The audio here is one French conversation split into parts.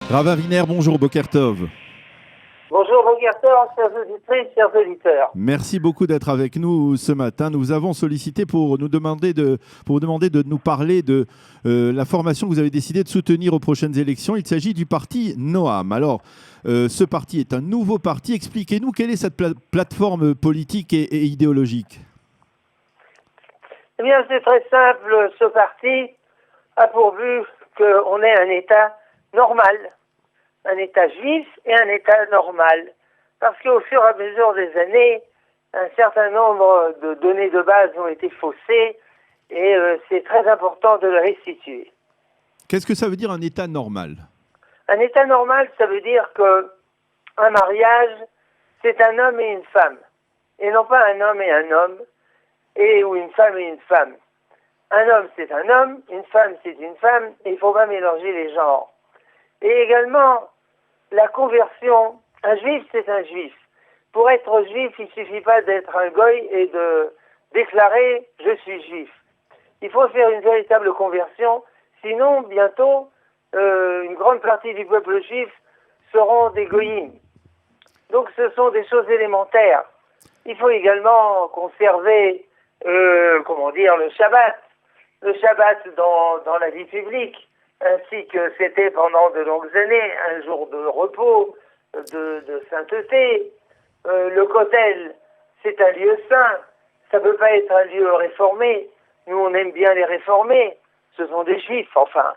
Rava Winer, bonjour, Boker Tov. Bonjour Boker-Tov, chers auditrices, chers auditeurs. Merci beaucoup d'être avec nous ce matin. Nous vous avons sollicité pour vous demander de nous parler de la formation que vous avez décidé de soutenir aux prochaines élections. Il s'agit du parti Noam. Alors, ce parti est un nouveau parti. Expliquez-nous quelle est cette plateforme politique et idéologique. Eh bien, c'est très simple. Ce parti a pour but qu'on ait un État normal, un État juif et un État normal. Parce qu'au fur et à mesure des années, un certain nombre de données de base ont été faussées et c'est très important de le restituer. Qu'est-ce que ça veut dire un État normal ? Un État normal, ça veut dire qu'un mariage, c'est un homme et une femme. Et non pas un homme et un homme, ou une femme et une femme. Un homme, c'est un homme, une femme, c'est une femme, et il ne faut pas mélanger les genres. Et également, la conversion, un juif, c'est un juif. Pour être juif, il ne suffit pas d'être un goy et de déclarer « je suis juif ». Il faut faire une véritable conversion, sinon, bientôt, une grande partie du peuple juif seront des goyim. Donc, ce sont des choses élémentaires. Il faut également conserver, le Shabbat. Le Shabbat dans la vie publique, ainsi que c'était pendant de longues années, un jour de repos, de sainteté. Le Kotel, c'est un lieu saint. Ça ne peut pas être un lieu réformé. Nous, on aime bien les réformés. Ce sont des juifs, enfin.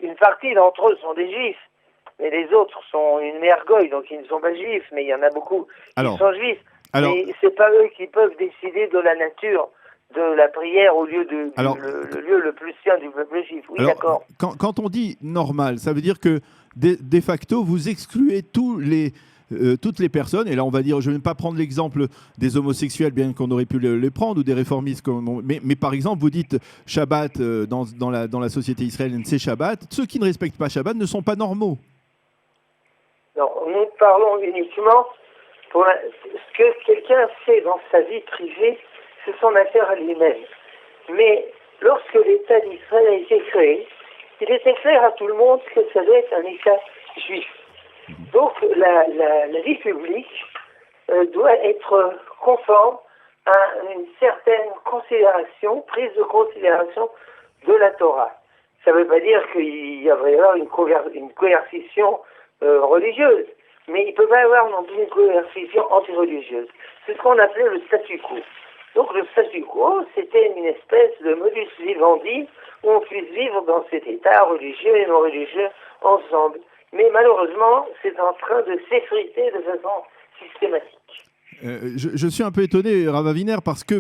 Une partie d'entre eux sont des juifs. Mais les autres sont une mergoille, donc ils ne sont pas juifs. Mais il y en a beaucoup qui sont juifs. Mais ce n'est pas eux qui peuvent décider de la nature de la prière au lieu le lieu le plus saint du peuple juif. Oui, d'accord. Quand on dit normal, ça veut dire que de facto, vous excluez toutes les personnes, et là on va dire, je ne vais pas prendre l'exemple des homosexuels, bien qu'on aurait pu les prendre, ou des réformistes, mais par exemple, vous dites Shabbat dans la société israélienne, c'est Shabbat. Ceux qui ne respectent pas Shabbat ne sont pas normaux. Non, nous parlons uniquement pour ce que quelqu'un fait dans sa vie privée, c'est son affaire à lui-même. Mais lorsque l'État d'Israël a été créé, il était clair à tout le monde que ça doit être un État juif. Donc la vie publique doit être conforme à une certaine considération, prise de considération de la Torah. Ça ne veut pas dire qu'il y avait alors une coercition religieuse, mais il ne peut pas y avoir non plus une coercition anti-religieuse. C'est ce qu'on appelait le statu quo. Donc le statu quo, c'était une espèce de modus vivendi où on puisse vivre dans cet état religieux et non religieux ensemble. Mais malheureusement, c'est en train de s'effriter de façon systématique. Je suis un peu étonné, Rava Winer, parce que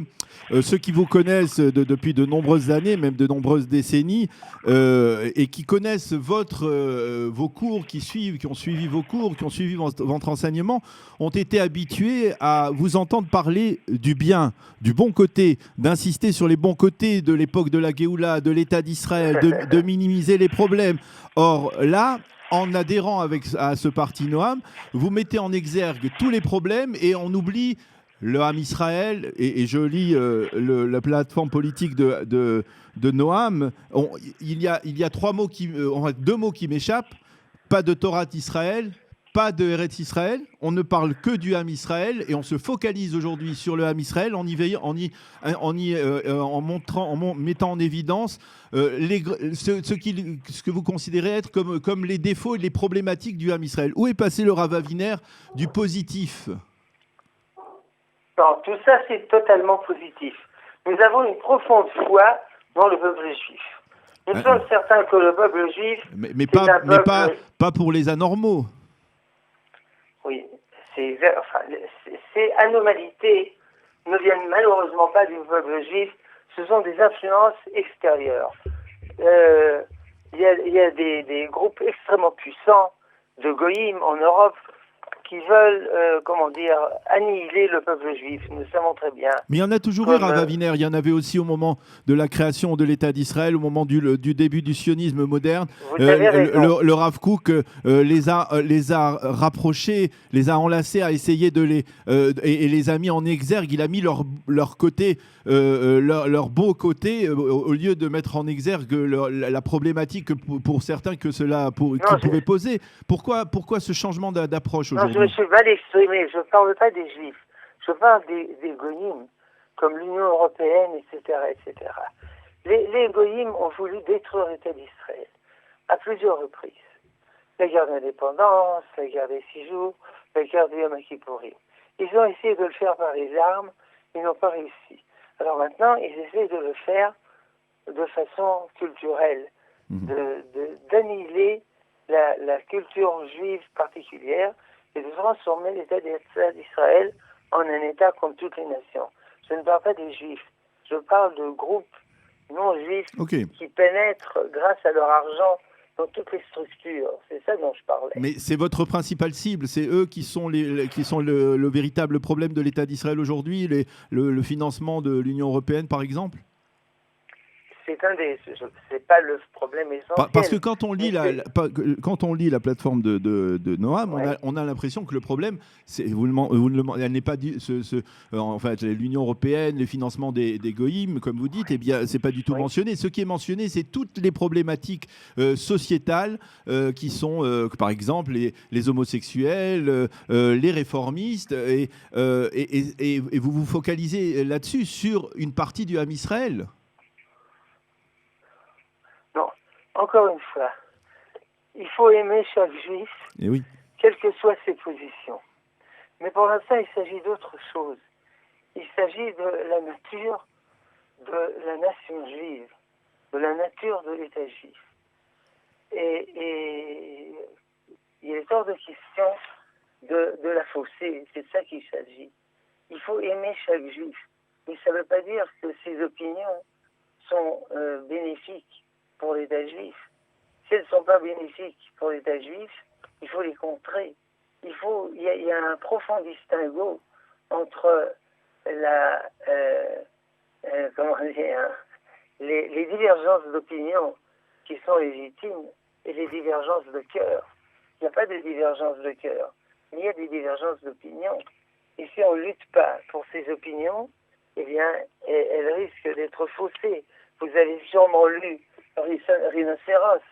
ceux qui vous connaissent depuis de nombreuses années, même de nombreuses décennies, et qui connaissent vos cours, qui ont suivi vos cours, qui ont suivi votre enseignement, ont été habitués à vous entendre parler du bien, du bon côté, d'insister sur les bons côtés de l'époque de la Géoula, de l'État d'Israël, de minimiser les problèmes. Or, là, en adhérant à ce parti Noam, vous mettez en exergue tous les problèmes et on oublie le Ham Israël, et je lis la plateforme politique de Noam. Il y a deux mots qui m'échappent: pas de Torah d'Israël, pas de Eretz Israël. On ne parle que du Ham Israël et on se focalise aujourd'hui sur le Ham Israël en mettant en évidence ce que vous considérez être comme les défauts et les problématiques du Ham Israël. Où est passé le Rava Winer du positif ? Non, tout ça c'est totalement positif. Nous avons une profonde foi dans le peuple juif. Nous sommes certains que le peuple juif, pas pour les anormaux. Oui, ces anomalités ne viennent malheureusement pas du peuple juif, ce sont des influences extérieures. Il y a des groupes extrêmement puissants de goyim en Europe qui veulent, annihiler le peuple juif. Nous le savons très bien. Mais il y en a toujours eu, Rava Winer. Il y en avait aussi au moment de la création de l'État d'Israël, au moment du début du sionisme moderne. Vous avez raison. Le Rav Kook les a rapprochés, les a enlacés, a essayé de et les a mis en exergue. Il a mis leur côté, leur beau côté, au lieu de mettre en exergue la problématique pour certains que cela pouvait poser. Pourquoi ce changement d'approche aujourd'hui? Non, je me suis mal exprimé. Je ne parle pas des Juifs. Je parle des goïms, comme l'Union européenne, etc., etc. Les goïms ont voulu détruire l'État d'Israël à plusieurs reprises. La guerre d'indépendance, la guerre des 6 jours, la guerre du Yom Kippourim. Ils ont essayé de le faire par les armes, ils n'ont pas réussi. Alors maintenant, ils essaient de le faire de façon culturelle, d'annihiler la culture juive particulière et de transformer l'État d'Israël en un État comme toutes les nations. Je ne parle pas des Juifs, je parle de groupes non-juifs qui pénètrent grâce à leur argent dans toutes les structures. C'est ça dont je parlais. Mais c'est votre principale cible, c'est eux qui sont le véritable problème de l'État d'Israël aujourd'hui, le financement de l'Union européenne par exemple? C'est pas le problème essentiel. Parce que quand on lit la plateforme de Noam, on a l'impression que le problème, elle n'est pas en fait, l'Union européenne, les financements des goïms, comme vous dites, eh bien, c'est pas du tout mentionné. Ce qui est mentionné, c'est toutes les problématiques sociétales qui sont, par exemple, les homosexuels, les réformistes, et vous vous focalisez là-dessus sur une partie du Ham Israël. Encore une fois, il faut aimer chaque juif, quelles que soient ses positions. Mais pour l'instant, il s'agit d'autre chose. Il s'agit de la nature de la nation juive, de la nature de l'État juif. Et il est hors de question de la fausser. C'est de ça qu'il s'agit. Il faut aimer chaque juif. Mais ça ne veut pas dire que ses opinions sont bénéfiques pour l'État juif. Si elles ne sont pas bénéfiques pour l'État juif, il faut les contrer. Il y a un profond distinguo entre les divergences d'opinion qui sont légitimes et les divergences de cœur. Il n'y a pas de divergence de cœur, mais il y a des divergences d'opinion. Et si on ne lutte pas pour ces opinions, eh bien, elles risquent d'être faussées. Vous avez sûrement lu Rhinocéros.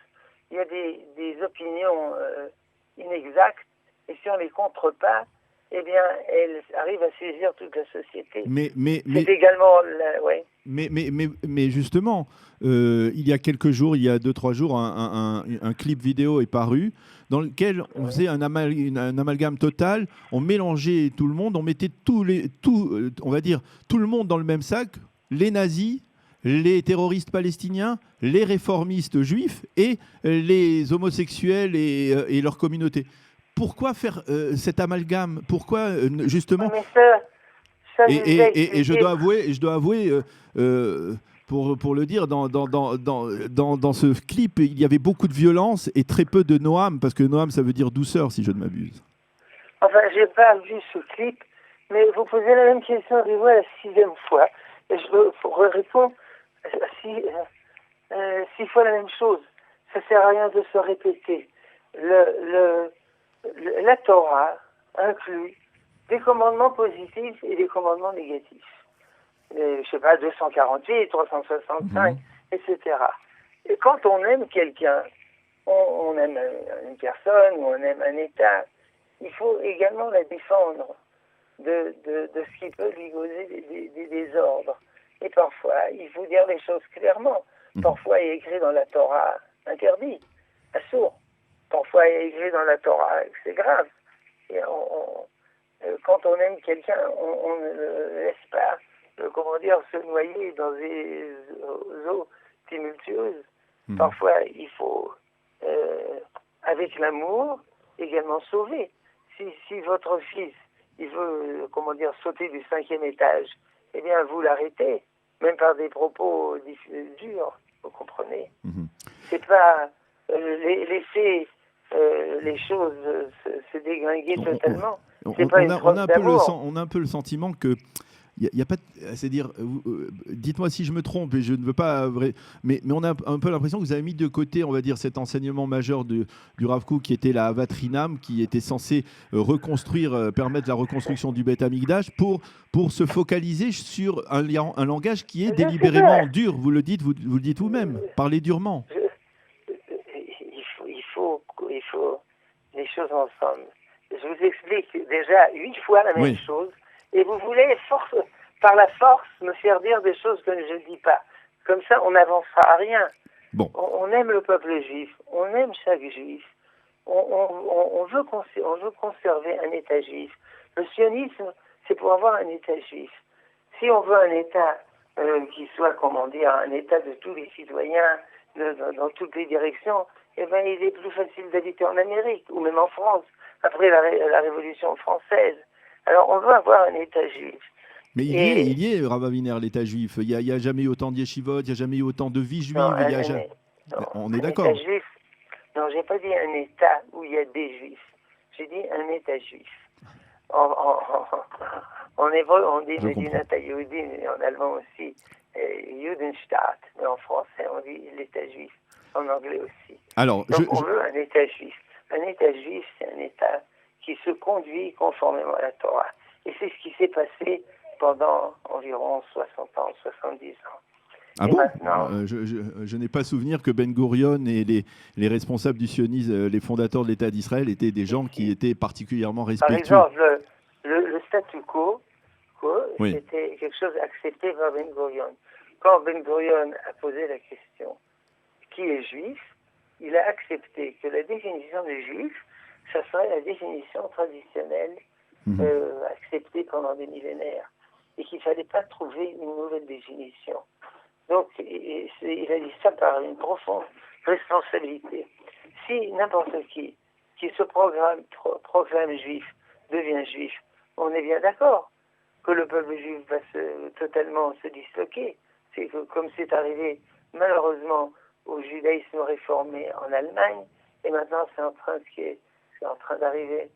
Il y a des opinions inexactes, et si on ne les contre pas, eh bien, elles arrivent à saisir toute la société. C'est également... Mais justement, il y a quelques jours, il y a 2-3 jours, un clip vidéo est paru dans lequel on faisait un amalgame total, on mélangeait tout le monde, on mettait tout le monde dans le même sac, les nazis, les terroristes palestiniens, les réformistes juifs et les homosexuels et leur communauté. Pourquoi faire cet amalgame? Pourquoi justement... Et je dois avouer, pour le dire, dans ce clip, il y avait beaucoup de violence et très peu de Noam, parce que Noam, ça veut dire douceur, si je ne m'abuse. Enfin, je n'ai pas vu ce clip, mais vous posez la même question de vous la 6e fois. Et je réponds 6 fois la même chose. Ça ne sert à rien de se répéter. La Torah inclut des commandements positifs et des commandements négatifs. Je ne sais pas, 248, 365, etc. Et quand on aime quelqu'un, on aime une personne, ou on aime un État, il faut également la défendre de ce qui peut lui causer des désordres. Et parfois, il faut dire les choses clairement. Parfois, il est écrit dans la Torah interdit, assourd. Parfois, il est écrit dans la Torah que c'est grave. Et quand on aime quelqu'un, on ne le laisse pas, se noyer dans des eaux tumultueuses. Parfois, il faut, avec l'amour, également sauver. Si votre fils, il veut, sauter du 5e étage, eh bien, vous l'arrêtez, même par des propos durs, vous comprenez. C'est pas laisser les choses se déglinguer On, totalement. on- C'est on- pas on une a, on a preuve un peu d'amour. on a un peu le sentiment que y a pas, c'est-à-dire, dites-moi si je me trompe, et je ne veux pas, mais on a un peu l'impression que vous avez mis de côté, on va dire, cet enseignement majeur du Rav Kook qui était la Avat Rinam, qui était censé reconstruire, permettre la reconstruction du Beth Amikdash, pour se focaliser sur un langage qui est Je ne sais délibérément pas. dur. Vous le dites, vous le dites vous-même. Parlez durement. Il faut les choses ensemble. Je vous explique déjà 8 fois la même Oui. chose et vous voulez par la force me faire dire des choses que je ne dis pas. Comme ça, on n'avancera à rien. Bon. On aime le peuple juif, on aime chaque juif. On veut conserver un État juif. Le sionisme, c'est pour avoir un État juif. Si on veut un État qui soit, comment dire, un État de tous les citoyens, dans toutes les directions, eh ben, il est plus facile d'habiter en Amérique, ou même en France, après la Révolution française. Alors, on veut avoir un État juif. Mais il y est, Rav Aviner, l'État juif. Il y a jamais eu autant de yeshivot, il n'y a jamais eu autant de vies Non, juives. On est un État d'accord. juif. Non, j'ai pas dit un État où il y a des juifs. J'ai dit un État juif. En hébreu, on dit Je comprends. Medinat Yehudim, et en allemand aussi Judenstaat. Mais en français, on dit l'État juif. En anglais aussi. Alors, Donc, on veut un État juif. Un État juif, c'est un État qui se conduit conformément à la Torah. Et c'est ce qui s'est passé pendant environ 60 ans, 70 ans. ah Et bon maintenant, je n'ai pas souvenir que Ben Gurion et les responsables du sionisme, les fondateurs de l'État d'Israël, étaient des gens qui étaient particulièrement par respectueux. exemple, le statu quo, Oui. c'était quelque chose accepté par Ben Gurion. Quand Ben Gurion a posé la question qui est juif, il a accepté que la définition de juif, ça serait la définition traditionnelle acceptée pendant des millénaires et qu'il ne fallait pas trouver une nouvelle définition. Donc, il a dit ça par une profonde responsabilité. Si n'importe qui se proclame juif devient juif, on est bien d'accord que le peuple juif va totalement se disloquer. C'est comme c'est arrivé malheureusement au judaïsme réformé en Allemagne, et maintenant c'est en train d'arriver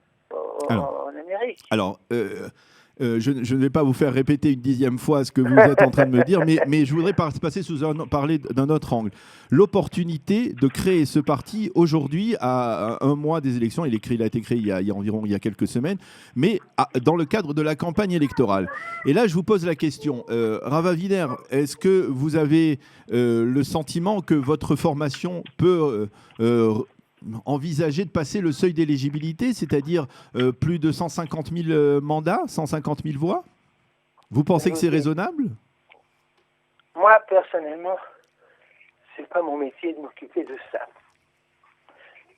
en Amérique. Alors, je ne vais pas vous faire répéter une 10e fois ce que vous êtes en train de me dire, mais je voudrais parler d'un autre angle. L'opportunité de créer ce parti aujourd'hui, à un mois des élections, il a été créé il y a quelques semaines, mais dans le cadre de la campagne électorale. Et là, je vous pose la question, Rav Aviner, est-ce que vous avez le sentiment que votre formation peut envisager de passer le seuil d'éligibilité, c'est-à-dire plus de 150 000 mandats, 150 000 voix? Vous pensez que c'est raisonnable? Moi, personnellement, c'est pas mon métier de m'occuper de ça.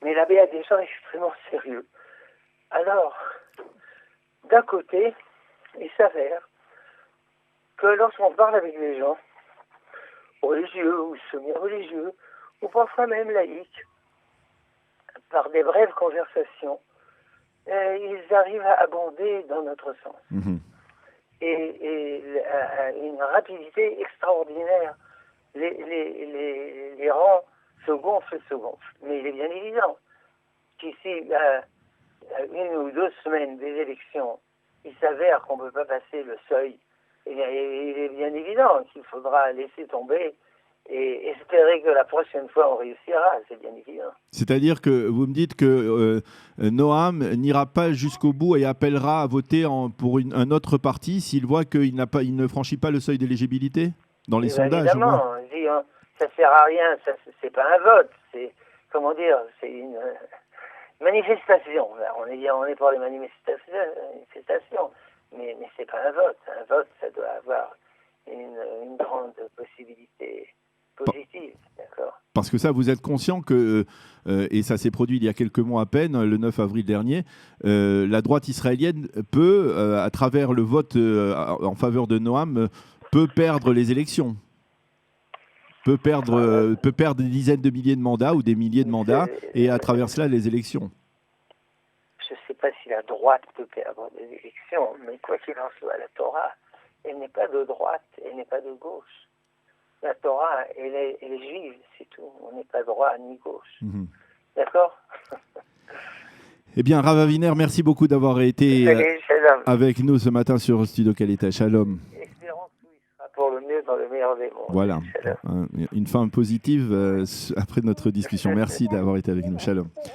Mais là-bas, il y a des gens extrêmement sérieux. Alors, d'un côté, il s'avère que lorsqu'on parle avec des gens religieux ou semi-religieux, ou parfois même laïcs, par des brèves conversations, ils arrivent à abonder dans notre sens. Et à une rapidité extraordinaire, les rangs se gonflent. Mais il est bien évident qu'ici, à 1 ou 2 semaines des élections, il s'avère qu'on ne peut pas passer le seuil. Et bien, il est bien évident qu'il faudra laisser tomber et espérer que la prochaine fois on réussira, c'est bien évident. C'est-à-dire que vous me dites que Noam n'ira pas jusqu'au bout et appellera à voter pour un autre parti s'il voit qu'il ne franchit pas le seuil d'éligibilité dans les sondages, au moins. Évidemment, ça ne sert à rien, c'est pas un vote, c'est, comment dire, c'est une manifestation. On est pour les manifestations, mais c'est pas un vote. Un vote, ça doit avoir une grande possibilité positive, d'accord. Parce que ça, vous êtes conscient que, et ça s'est produit il y a quelques mois à peine, le 9 avril dernier, la droite israélienne peut, à travers le vote en faveur de Noam, peut perdre les élections, peut perdre des dizaines de milliers de mandats ou des milliers de mandats, et à travers cela, les élections. Je ne sais pas si la droite peut perdre des élections, mais quoi qu'il en soit, la Torah, elle n'est pas de droite, elle n'est pas de gauche. La Torah, elle est juive, c'est tout. On n'est pas droit ni gauche. D'accord? Eh bien, Rava Wiener, merci beaucoup d'avoir été Allez, shalom. avec nous ce matin sur Studio Qualité. Shalom. Espérons que tout sera pour le mieux dans le meilleur des mondes. Voilà, Shalom. une fin positive après notre discussion. Merci d'avoir été avec nous. Shalom.